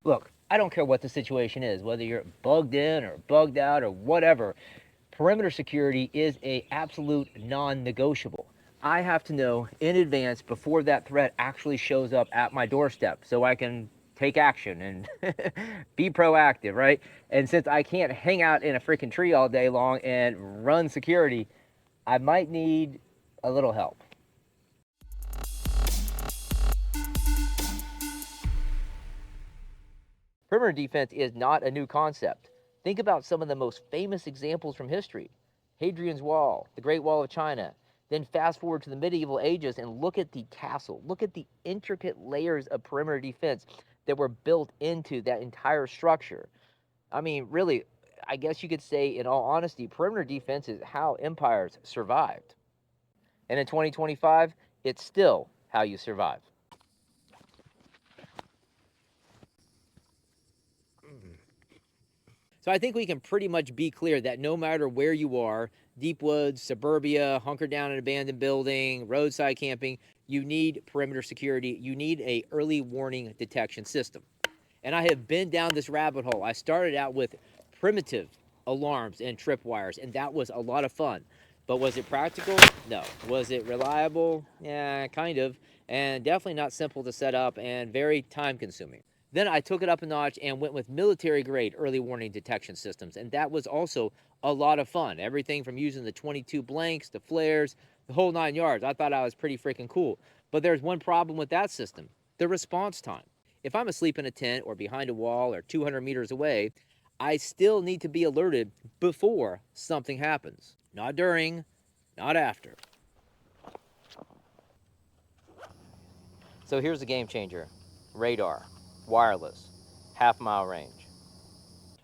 Look, I don't care what the situation is, whether you're bugged in or bugged out or whatever. Perimeter security is a absolute non-negotiable. I have to know in advance before that threat actually shows up at my doorstep so I can take action and be proactive, right? And since I can't hang out in a freaking tree all day long and run security, I might need a little help. Perimeter defense is not a new concept. Think about some of the most famous examples from history. Hadrian's Wall, the Great Wall of China. Then fast forward to the medieval ages and look at the castle. Look at the intricate layers of perimeter defense that were built into that entire structure. I mean, really, I guess you could say, in all honesty, perimeter defense is how empires survived. And in 2025, it's still how you survive. So I think we can pretty much be clear that no matter where you are, deep woods, suburbia, hunker down in an abandoned building, roadside camping, you need perimeter security. You need a early warning detection system. And I have been down this rabbit hole. I started out with primitive alarms and tripwires, and that was a lot of fun. But was it practical? No. Was it reliable? Yeah, kind of. And definitely not simple to set up and very time consuming. Then I took it up a notch and went with military grade early warning detection systems. And that was also a lot of fun. Everything from using the 22 blanks, the flares, the whole 9 yards. I thought I was pretty freaking cool. But there's one problem with that system: the response time. If I'm asleep in a tent or behind a wall or 200 meters away, I still need to be alerted before something happens. Not during, not after. So here's the game changer: radar, wireless, half-mile range.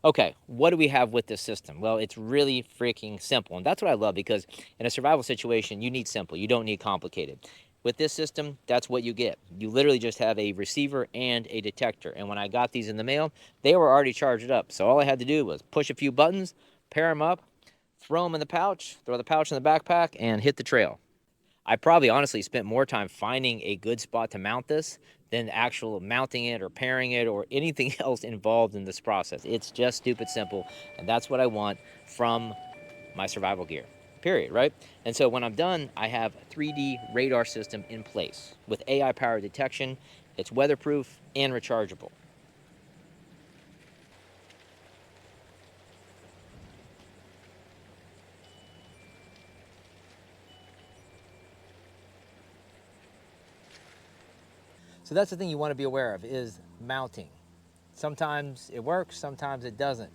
Okay, what do we have with this system? Well, it's really freaking simple. And that's what I love, because in a survival situation, you need simple. You don't need complicated. With this system, that's what you get. You literally just have a receiver and a detector. And when I got these in the mail, they were already charged up. So all I had to do was push a few buttons, pair them up, throw them in the pouch, throw the pouch in the backpack, and hit the trail. I probably honestly spent more time finding a good spot to mount this than actual mounting it or pairing it or anything else involved in this process. It's just stupid simple, and that's what I want from my survival gear, period, right? And so when I'm done, I have a 3D radar system in place with AI powered detection. It's weatherproof and rechargeable. So that's the thing you want to be aware of, is mounting. Sometimes it works, sometimes it doesn't.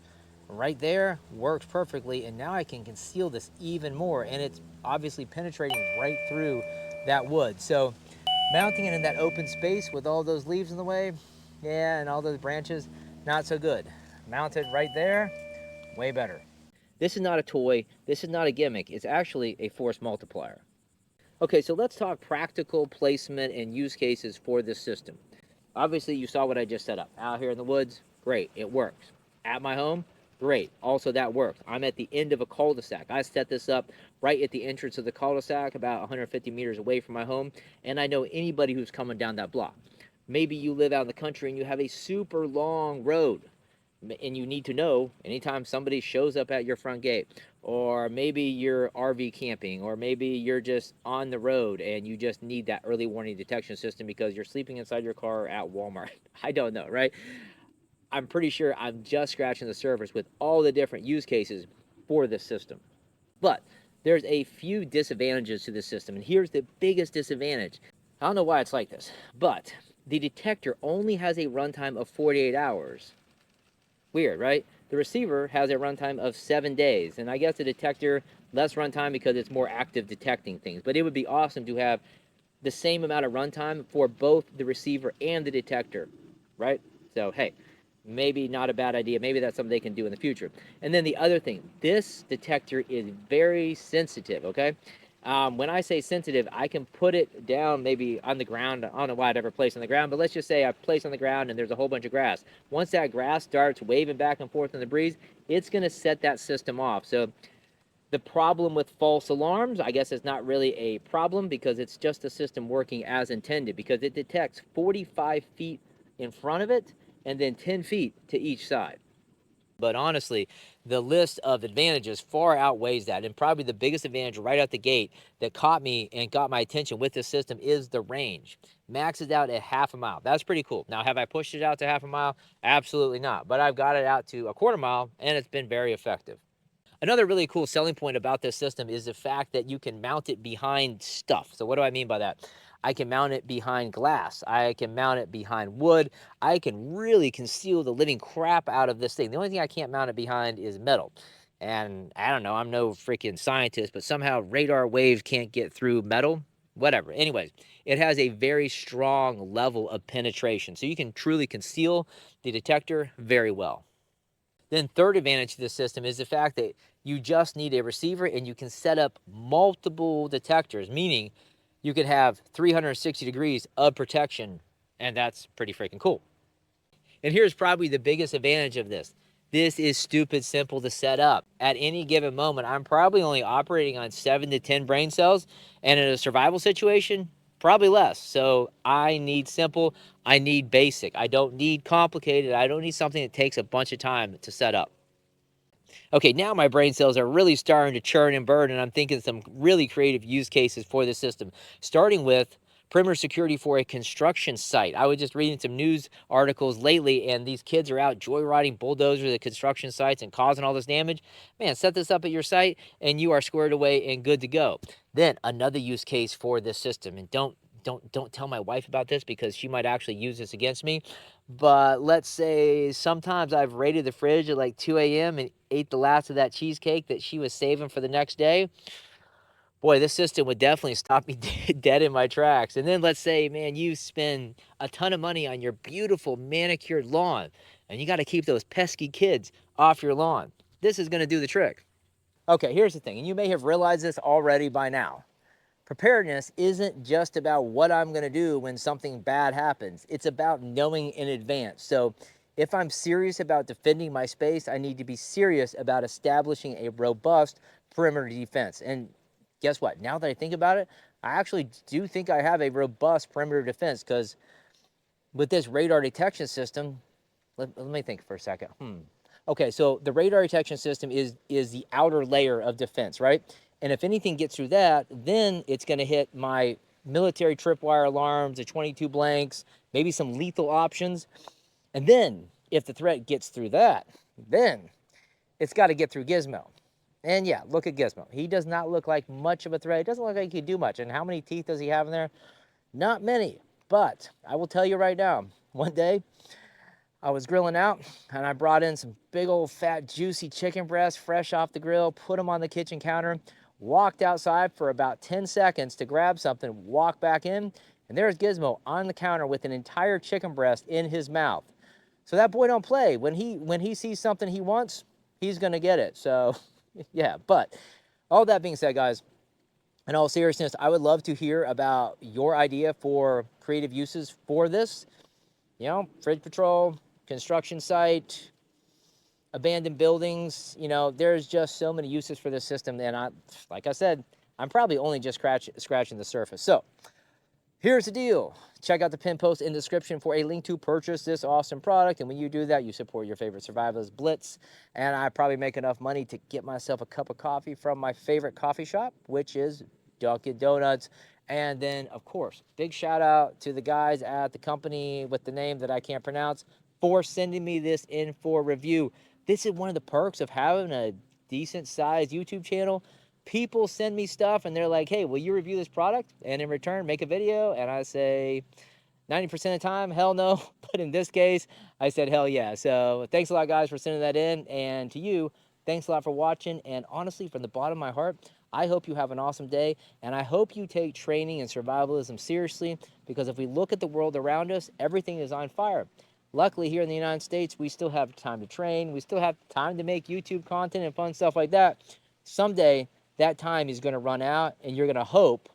Right there works perfectly, and now I can conceal this even more, and it's obviously penetrating right through that wood. So mounting it in that open space with all those leaves in the way, yeah, and all those branches, not so good. Mounted right there, way better. This is not a toy, this is not a gimmick, it's actually a force multiplier. Okay, so let's talk practical placement and use cases for this system. Obviously, you saw what I just set up. Out here in the woods, great, it works. At my home, great, also that works. I'm at the end of a cul-de-sac. I set this up right at the entrance of the cul-de-sac, about 150 meters away from my home, and I know anybody who's coming down that block. Maybe you live out in the country and you have a super long road, and you need to know anytime somebody shows up at your front gate. Or maybe you're RV camping, or maybe you're just on the road and you just need that early warning detection system because you're sleeping inside your car at Walmart. I don't know, right? I'm pretty sure I'm just scratching the surface with all the different use cases for this system. But there's a few disadvantages to this system, and here's the biggest disadvantage. I don't know why it's like this, but the detector only has a runtime of 48 hours. Weird, right? The receiver has a runtime of 7 days, and I guess the detector less runtime because it's more active detecting things. But it would be awesome to have the same amount of runtime for both the receiver and the detector, right? So hey, maybe not a bad idea. Maybe that's something they can do in the future. And then the other thing, this detector is very sensitive, okay? When I say sensitive, I can put it down maybe on the ground. I don't know why I'd ever place on the ground, but let's just say I place on the ground and there's a whole bunch of grass. Once that grass starts waving back and forth in the breeze, it's going to set that system off. So the problem with false alarms, I guess, is not really a problem because it's just a system working as intended, because it detects 45 feet in front of it and then 10 feet to each side. But honestly, the list of advantages far outweighs that. And probably the biggest advantage right out the gate that caught me and got my attention with this system is the range. Maxes out at half a mile. That's pretty cool. Now, have I pushed it out to half a mile? Absolutely not. But I've got it out to a quarter mile, and it's been very effective. Another really cool selling point about this system is the fact that you can mount it behind stuff. So what do I mean by that? I can mount it behind glass. I can mount it behind wood. I can really conceal the living crap out of this thing. The only thing I can't mount it behind is metal. And I don't know, I'm no freaking scientist, but somehow radar waves can't get through metal. Whatever. Anyways, it has a very strong level of penetration. So you can truly conceal the detector very well. Then third advantage to this system is the fact that you just need a receiver and you can set up multiple detectors, meaning you could have 360 degrees of protection, and that's pretty freaking cool. And here's probably the biggest advantage of this. This is stupid simple to set up. At any given moment, I'm probably only operating on 7 to 10 brain cells, and in a survival situation, probably less. So I need simple, I need basic. I don't need complicated. I don't need something that takes a bunch of time to set up. Okay, now my brain cells are really starting to churn and burn, and I'm thinking some really creative use cases for this system, starting with perimeter security for a construction site. I was just reading some news articles lately, and these kids are out joyriding bulldozers at construction sites and causing all this damage. Man, set this up at your site, and you are squared away and good to go. Then another use case for this system, and don't tell my wife about this because she might actually use this against me. But let's say sometimes I've raided the fridge at like 2 a.m. and ate the last of that cheesecake that she was saving for the next day. Boy, this system would definitely stop me dead in my tracks. And then let's say, man, you spend a ton of money on your beautiful manicured lawn, and you got to keep those pesky kids off your lawn. This is going to do the trick. Okay, here's the thing, and you may have realized this already by now. Preparedness isn't just about what I'm going to do when something bad happens. It's about knowing in advance. So if I'm serious about defending my space, I need to be serious about establishing a robust perimeter defense. And guess what? Now that I think about it, I actually do think I have a robust perimeter defense because with this radar detection system, let me think for a second. Okay, so the radar detection system is the outer layer of defense, right? And if anything gets through that, then it's going to hit my military tripwire alarms, the 22 blanks, maybe some lethal options. And then if the threat gets through that, then it's got to get through Gizmo. And yeah, look at Gizmo. He does not look like much of a threat. He doesn't look like he can do much. And how many teeth does he have in there? Not many. But I will tell you right now, one day I was grilling out and I brought in some big old fat juicy chicken breasts fresh off the grill, put them on the kitchen counter, walked outside for about 10 seconds to grab something, walk back in, and there's Gizmo on the counter with an entire chicken breast in his mouth. So that boy don't play. When he sees something he wants, he's gonna get it. So yeah, but all that being said, guys, in all seriousness, I would love to hear about your idea for creative uses for this. You know, fridge patrol, construction site, abandoned buildings. You know, there's just so many uses for this system. And like I said, I'm probably only just scratching the surface. So here's the deal. Check out the pin post in the description for a link to purchase this awesome product. And when you do that, you support your favorite survivalist, Blitz. And I probably make enough money to get myself a cup of coffee from my favorite coffee shop, which is Dunkin' Donuts. And then, of course, big shout out to the guys at the company with the name that I can't pronounce for sending me this in for review. This is one of the perks of having a decent sized YouTube channel. People send me stuff and they're like, hey, will you review this product? And in return, make a video. And I say 90% of the time, hell no. But in this case, I said, hell yeah. So thanks a lot, guys, for sending that in. And to you, thanks a lot for watching. And honestly, from the bottom of my heart, I hope you have an awesome day. And I hope you take training and survivalism seriously, because if we look at the world around us, everything is on fire. Luckily, here in the United States, we still have time to train. We still have time to make YouTube content and fun stuff like that. Someday, that time is going to run out, and you're going to hope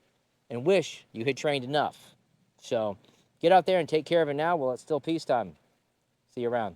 and wish you had trained enough. So get out there and take care of it now while it's still peacetime. See you around.